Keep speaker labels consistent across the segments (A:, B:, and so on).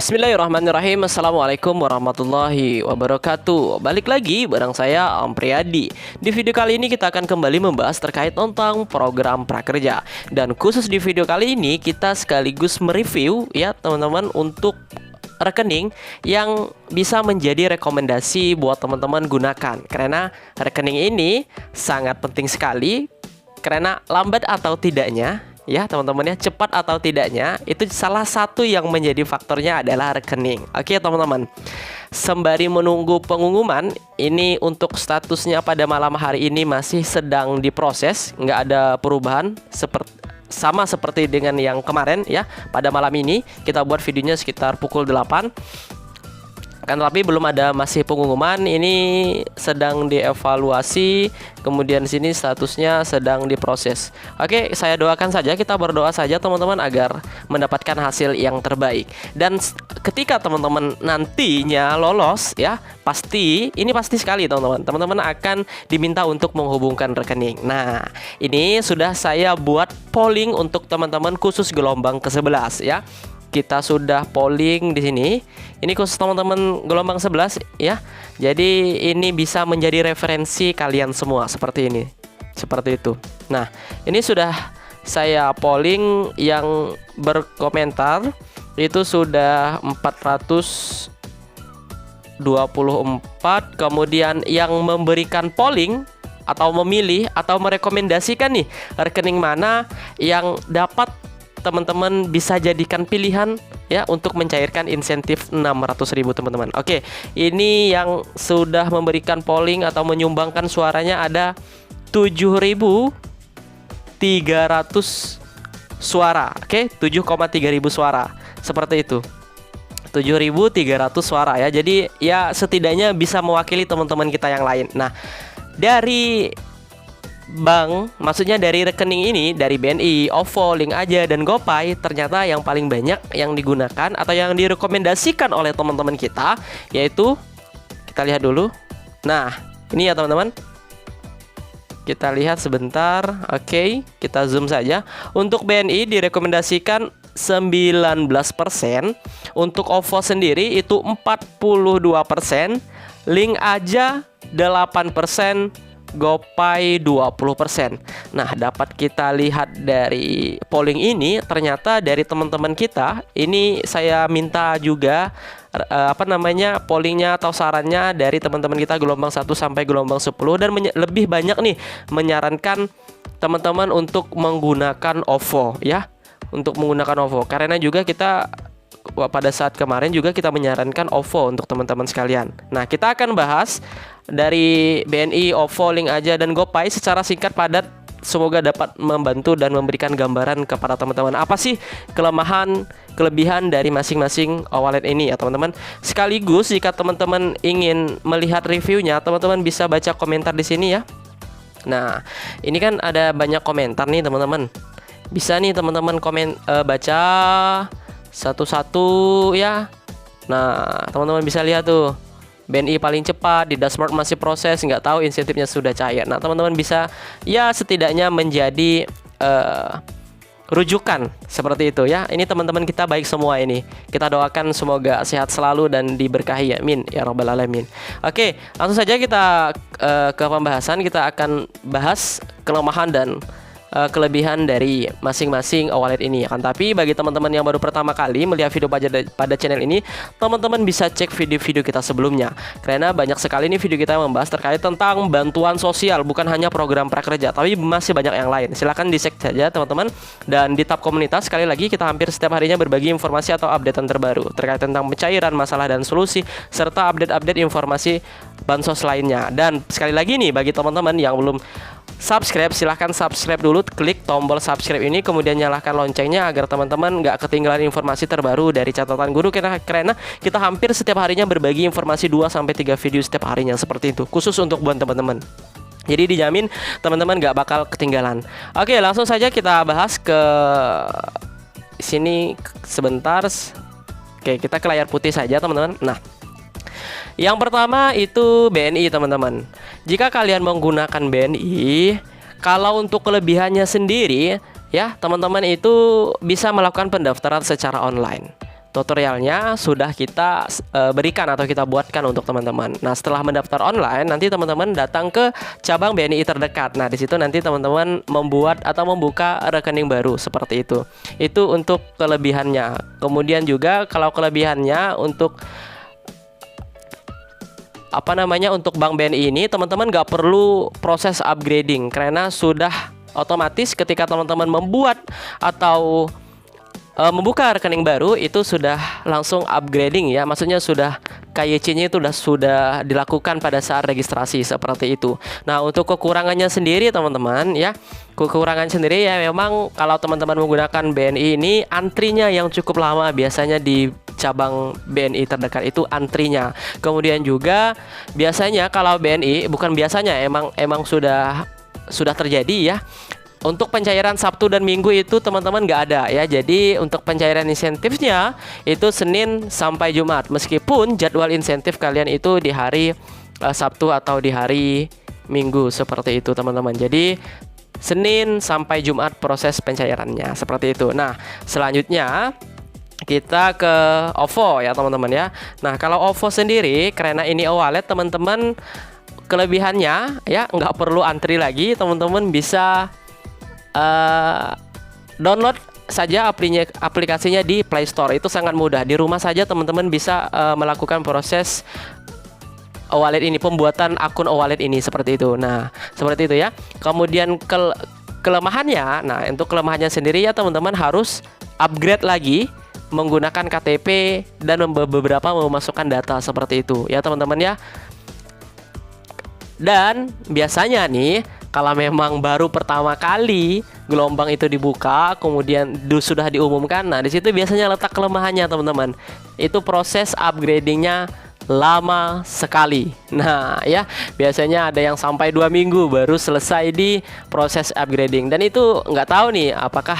A: Bismillahirrahmanirrahim. Assalamualaikum warahmatullahi wabarakatuh. Balik lagi bareng saya Om Priyadi. Di video kali ini kita akan kembali membahas terkait tentang program prakerja. Dan khusus di video kali ini kita sekaligus mereview ya teman-teman untuk rekening yang bisa menjadi rekomendasi buat teman-teman gunakan. Karena rekening ini sangat penting sekali. Karena lambat atau tidaknya ya teman-teman ya, cepat atau tidaknya itu salah satu yang menjadi faktornya adalah rekening. Oke teman-teman, sembari menunggu pengumuman ini untuk statusnya pada malam hari ini masih sedang diproses, nggak ada perubahan sama seperti dengan yang kemarin ya. Pada malam ini kita buat videonya sekitar pukul 8 kan, tapi belum ada masih pengumuman, ini sedang dievaluasi, kemudian sini statusnya sedang diproses. Oke, saya doakan saja, kita berdoa saja teman-teman agar mendapatkan hasil yang terbaik. Dan ketika teman-teman nantinya lolos ya, pasti sekali teman-teman. Teman-teman akan diminta untuk menghubungkan rekening. Nah, ini sudah saya buat polling untuk teman-teman khusus gelombang ke-11 ya. Kita sudah polling di sini. Ini khusus teman-teman gelombang 11 ya. Jadi ini bisa menjadi referensi kalian semua seperti ini. Seperti itu. Nah, ini sudah saya polling, yang berkomentar itu sudah 424. Kemudian yang memberikan polling atau memilih atau merekomendasikan nih rekening mana yang dapat teman-teman bisa jadikan pilihan ya untuk mencairkan insentif 600.000 teman-teman. Oke, ini yang sudah memberikan polling atau menyumbangkan suaranya ada 7.300 suara. Oke, 7,3 suara. Seperti itu. 7.300 suara ya. Jadi ya setidaknya bisa mewakili teman-teman kita yang lain. Nah, dari bank, maksudnya dari rekening ini, dari BNI, OVO, Link Aja, dan GoPay, ternyata yang paling banyak yang digunakan atau yang direkomendasikan oleh teman-teman kita, yaitu kita lihat dulu. Nah, ini ya teman-teman, kita lihat sebentar. Oke, kita zoom saja. Untuk BNI direkomendasikan 19%, untuk OVO sendiri itu 42%, Link Aja 8%, GoPay 20%. Nah, dapat kita lihat dari polling ini, ternyata dari teman-teman kita ini saya minta juga pollingnya atau sarannya dari teman-teman kita gelombang 1 sampai gelombang 10, dan lebih banyak nih menyarankan teman-teman untuk menggunakan OVO ya, untuk menggunakan OVO. Karena juga kita pada saat kemarin juga kita menyarankan OVO untuk teman-teman sekalian. Nah, kita akan bahas dari BNI, OVO, Link Aja, dan GoPay secara singkat padat. Semoga dapat membantu dan memberikan gambaran kepada teman-teman apa sih kelemahan, kelebihan dari masing-masing wallet ini ya teman-teman. Sekaligus jika teman-teman ingin melihat reviewnya, teman-teman bisa baca komentar di sini ya. Nah, ini kan ada banyak komentar nih teman-teman. Bisa nih teman-teman baca satu-satu ya. Nah, teman-teman bisa lihat tuh, BNI paling cepat, di dashboard masih proses, nggak tahu insentifnya sudah cair. Nah, teman-teman bisa ya setidaknya menjadi rujukan seperti itu ya. Ini teman-teman kita baik semua ini. Kita doakan semoga sehat selalu dan diberkahi, amin ya rabbal alamin. Oke, langsung saja kita ke pembahasan. Kita akan bahas kelemahan dan kelebihan dari masing-masing wallet ini ya kan. Tapi bagi teman-teman yang baru pertama kali melihat video pada channel ini, teman-teman bisa cek video-video kita sebelumnya, karena banyak sekali nih video kita membahas terkait tentang bantuan sosial, bukan hanya program prakerja, tapi masih banyak yang lain. Silahkan dicek saja teman-teman. Dan di tab komunitas, sekali lagi kita hampir setiap harinya berbagi informasi atau updatean terbaru terkait tentang pencairan masalah dan solusi, serta update-update informasi bansos lainnya. Dan sekali lagi nih, bagi teman-teman yang belum subscribe, silahkan subscribe dulu, klik tombol subscribe ini, kemudian nyalakan loncengnya agar teman-teman nggak ketinggalan informasi terbaru dari catatan guru, karena kita hampir setiap harinya berbagi informasi 2-3 video setiap harinya seperti itu, khusus untuk buat teman-teman. Jadi dijamin teman-teman nggak bakal ketinggalan. Oke, langsung saja kita bahas ke sini sebentar. Oke, kita ke layar putih saja teman-teman. Nah, yang pertama itu BNI teman-teman. Jika kalian menggunakan BNI, kalau untuk kelebihannya sendiri ya teman-teman, itu bisa melakukan pendaftaran secara online. tutorialnya sudah kita berikan atau kita buatkan untuk teman-teman. Nah, setelah mendaftar online, nanti teman-teman datang ke cabang BNI terdekat. Nah, di situ nanti teman-teman membuat atau membuka rekening baru seperti itu. Itu untuk kelebihannya. Kemudian juga kalau kelebihannya untuk untuk Bank BNI ini, teman-teman nggak perlu proses upgrading karena sudah otomatis ketika teman-teman membuat atau membuka rekening baru itu sudah langsung upgrading ya, maksudnya sudah KYC-nya itu sudah dilakukan pada saat registrasi seperti itu. Nah, untuk kekurangannya sendiri teman-teman ya, kekurangan sendiri ya memang kalau teman-teman menggunakan BNI ini antrinya yang cukup lama biasanya di cabang BNI terdekat itu antrinya. Kemudian juga biasanya kalau BNI bukan biasanya emang sudah terjadi ya. Untuk pencairan Sabtu dan Minggu itu teman-teman nggak ada ya. Jadi untuk pencairan insentifnya itu Senin sampai Jumat. Meskipun jadwal insentif kalian itu di hari Sabtu atau di hari Minggu seperti itu teman-teman. Jadi Senin sampai Jumat proses pencairannya seperti itu. Nah, selanjutnya kita ke OVO ya teman-teman ya. Nah, kalau OVO sendiri karena ini e-wallet teman-teman, kelebihannya ya nggak perlu antri lagi, teman-teman bisa download saja aplikasinya di Play Store. Itu sangat mudah. Di rumah saja teman-teman bisa melakukan proses e-wallet ini, pembuatan akun e-wallet ini seperti itu. Nah, seperti itu ya. Kemudian kelemahannya, nah untuk kelemahannya sendiri ya teman-teman harus upgrade lagi menggunakan KTP dan beberapa memasukkan data seperti itu ya teman-teman ya. Dan biasanya nih kalau memang baru pertama kali gelombang itu dibuka, kemudian sudah diumumkan, nah di situ biasanya letak kelemahannya teman-teman. Itu proses upgradingnya lama sekali. Nah ya, biasanya ada yang sampai 2 minggu baru selesai di proses upgrading. Dan itu nggak tahu nih apakah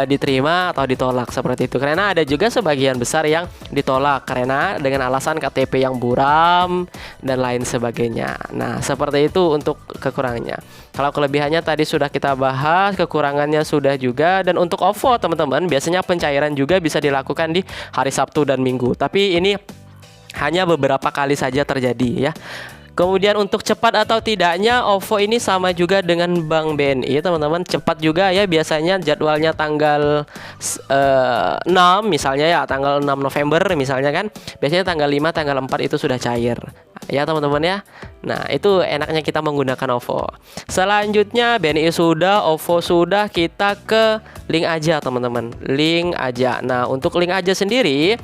A: diterima atau ditolak seperti itu. Karena ada juga sebagian besar yang ditolak karena dengan alasan KTP yang buram dan lain sebagainya. Nah seperti itu untuk kekurangannya. Kalau kelebihannya tadi sudah kita bahas, kekurangannya sudah juga. Dan untuk OVO teman-teman, biasanya pencairan juga bisa dilakukan di hari Sabtu dan Minggu. Tapi ini hanya beberapa kali saja terjadi ya. Kemudian untuk cepat atau tidaknya, OVO ini sama juga dengan Bank BNI teman-teman. Cepat juga ya, biasanya jadwalnya tanggal 6 misalnya ya, tanggal 6 November misalnya kan. Biasanya tanggal 5, tanggal 4 itu sudah cair ya teman-teman ya. Nah itu enaknya kita menggunakan OVO. Selanjutnya BNI sudah, OVO sudah, kita ke link aja teman-teman. Link aja. Nah untuk link aja sendiri,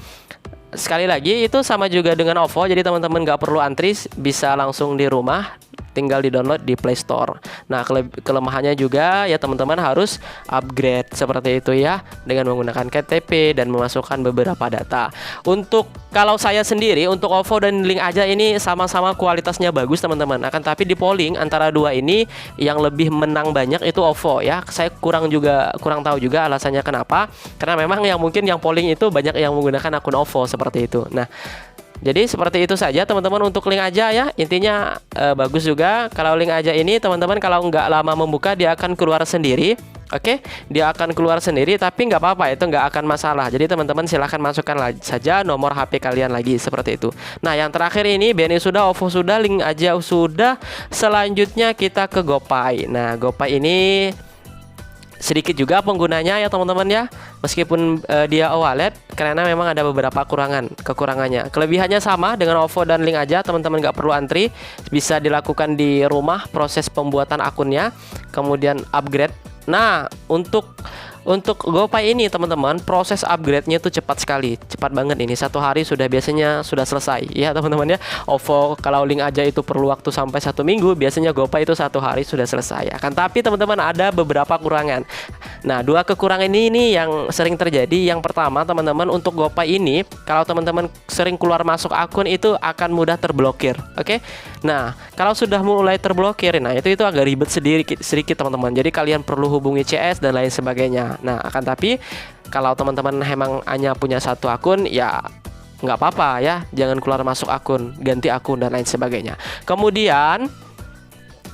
A: sekali lagi itu sama juga dengan OVO, jadi teman-teman nggak perlu antri, bisa langsung di rumah, tinggal di download di Play Store. Nah kelemahannya juga ya teman-teman harus upgrade seperti itu ya, dengan menggunakan KTP dan memasukkan beberapa data. Untuk kalau saya sendiri untuk OVO dan link aja ini sama-sama kualitasnya bagus teman-teman. Akan tapi di polling antara dua ini yang lebih menang banyak itu OVO ya. Saya kurang tahu juga alasannya kenapa. Karena memang mungkin yang polling itu banyak yang menggunakan akun OVO seperti itu. Nah jadi seperti itu saja teman-teman untuk link aja ya. Intinya bagus juga. Kalau link aja ini teman-teman kalau nggak lama membuka dia akan keluar sendiri. Oke, dia akan keluar sendiri, tapi nggak apa-apa, itu nggak akan masalah. Jadi teman-teman silahkan masukkan saja nomor HP kalian lagi seperti itu. Nah yang terakhir ini BNI sudah, OVO sudah, link aja sudah. Selanjutnya kita ke GoPay. Nah GoPay ini sedikit juga penggunanya ya teman-teman ya, meskipun dia e-wallet, karena memang ada beberapa kekurangannya. Kelebihannya sama dengan OVO dan link aja, teman-teman nggak perlu antri, bisa dilakukan di rumah proses pembuatan akunnya, kemudian upgrade. Nah untuk GoPay ini teman-teman, proses upgrade-nya itu cepat sekali, cepat banget ini, 1 hari biasanya sudah selesai ya teman-teman ya. OVO kalau link aja itu perlu waktu sampai 1 minggu, biasanya GoPay itu 1 hari sudah selesai. Akan tapi teman-teman ada beberapa kekurangan. Nah 2 kekurangan ini yang sering terjadi. Yang pertama teman-teman, untuk GoPay ini kalau teman-teman sering keluar masuk akun itu akan mudah terblokir. Oke. Nah kalau sudah mulai terblokir, nah itu agak ribet sedikit teman-teman. Jadi kalian perlu hubungi CS dan lain sebagainya. Nah akan tapi kalau teman-teman memang hanya punya 1 akun ya nggak apa-apa ya, jangan keluar masuk akun, ganti akun dan lain sebagainya. Kemudian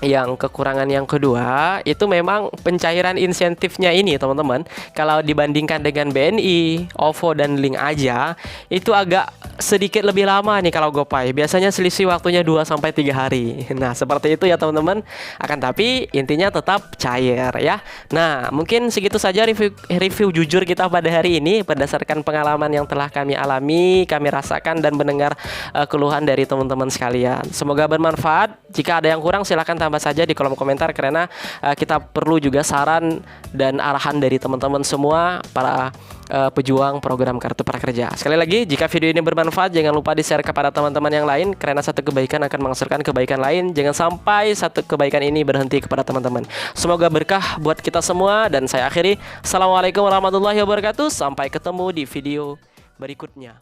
A: Yang kekurangan yang kedua itu memang pencairan insentifnya ini teman-teman. Kalau dibandingkan dengan BNI, OVO dan Link aja itu agak sedikit lebih lama nih kalau GoPay. Biasanya selisih waktunya 2 sampai 3 hari. Nah, seperti itu ya teman-teman. Akan tapi intinya tetap cair ya. Nah, mungkin segitu saja review jujur kita pada hari ini berdasarkan pengalaman yang telah kami alami, kami rasakan dan mendengar keluhan dari teman-teman sekalian. Semoga bermanfaat. Jika ada yang kurang silahkan tambah saja di kolom komentar karena kita perlu juga saran dan arahan dari teman-teman semua para pejuang program Kartu Prakerja. Sekali lagi, jika video ini bermanfaat jangan lupa di-share kepada teman-teman yang lain karena satu kebaikan akan menghasilkan kebaikan lain. Jangan sampai satu kebaikan ini berhenti kepada teman-teman. Semoga berkah buat kita semua dan saya akhiri. Assalamualaikum warahmatullahi wabarakatuh. Sampai ketemu di video berikutnya.